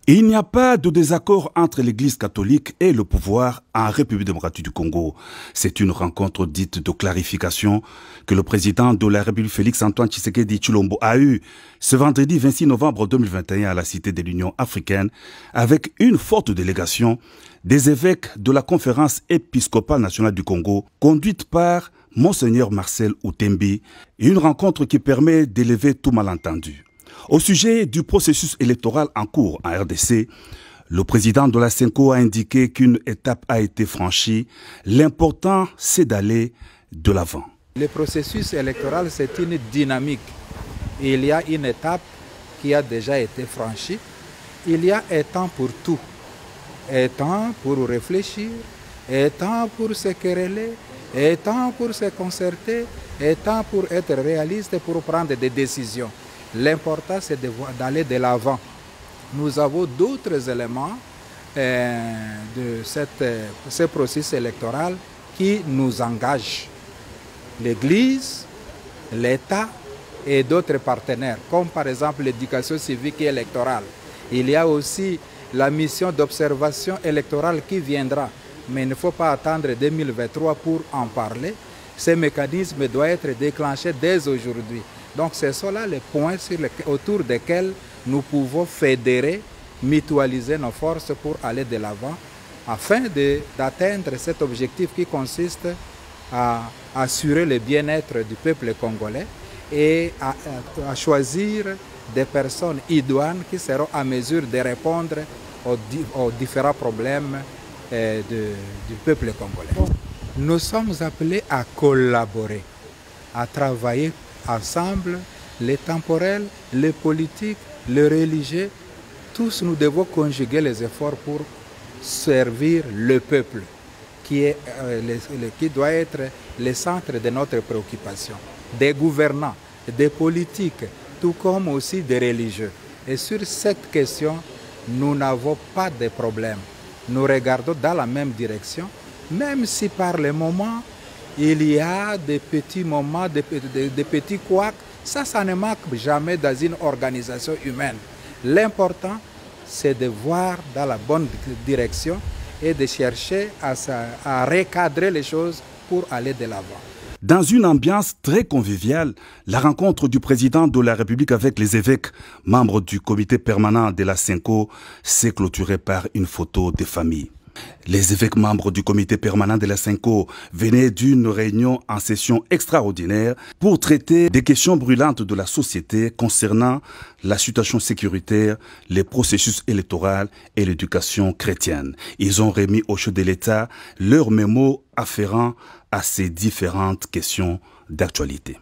Il n'y a pas de désaccord entre l'Église catholique et le pouvoir en République démocratique du Congo. C'est une rencontre dite de clarification que le président de la République Félix-Antoine Tshisekedi Tshilombo a eue ce vendredi 26 novembre 2021 à la Cité de l'Union africaine avec une forte délégation des évêques de la Conférence épiscopale nationale du Congo conduite par Monseigneur Marcel Outembi, une rencontre qui permet d'élever tout malentendu. Au sujet du processus électoral en cours en RDC, le président de la CENCO a indiqué qu'une étape a été franchie. L'important, c'est d'aller de l'avant. Le processus électoral, c'est une dynamique. Il y a une étape qui a déjà été franchie. Il y a un temps pour tout. Un temps pour réfléchir, un temps pour se quereller, un temps pour se concerter, un temps pour être réaliste et pour prendre des décisions. L'important, c'est d'aller de l'avant. Nous avons d'autres éléments de ce processus électoral qui nous engagent. L'Église, l'État et d'autres partenaires, comme par exemple l'éducation civique et électorale. Il y a aussi la mission d'observation électorale qui viendra. Mais il ne faut pas attendre 2023 pour en parler. Ces mécanismes doivent être déclenchés dès aujourd'hui. Donc ce sont là les points autour desquels nous pouvons fédérer, mutualiser nos forces pour aller de l'avant afin d'atteindre cet objectif qui consiste à assurer le bien-être du peuple congolais et à choisir des personnes idoines qui seront à mesure de répondre aux différents problèmes du peuple congolais. Nous sommes appelés à collaborer, à travailler ensemble, les temporels, les politiques, les religieux. Tous nous devons conjuguer les efforts pour servir le peuple qui doit être le centre de notre préoccupation. Des gouvernants, des politiques, tout comme aussi des religieux. Et sur cette question, nous n'avons pas de problème. Nous regardons dans la même direction, même si par le moment, il y a des petits moments, des petits couacs. Ça ne manque jamais dans une organisation humaine. L'important, c'est de voir dans la bonne direction et de chercher à recadrer les choses pour aller de l'avant. Dans une ambiance très conviviale, la rencontre du président de la République avec les évêques, membres du comité permanent de la CENCO, s'est clôturée par une photo de famille. Les évêques membres du comité permanent de la CENCO venaient d'une réunion en session extraordinaire pour traiter des questions brûlantes de la société concernant la situation sécuritaire, les processus électoraux et l'éducation chrétienne. Ils ont remis au chef de l'État leurs mémos afférents à ces différentes questions d'actualité.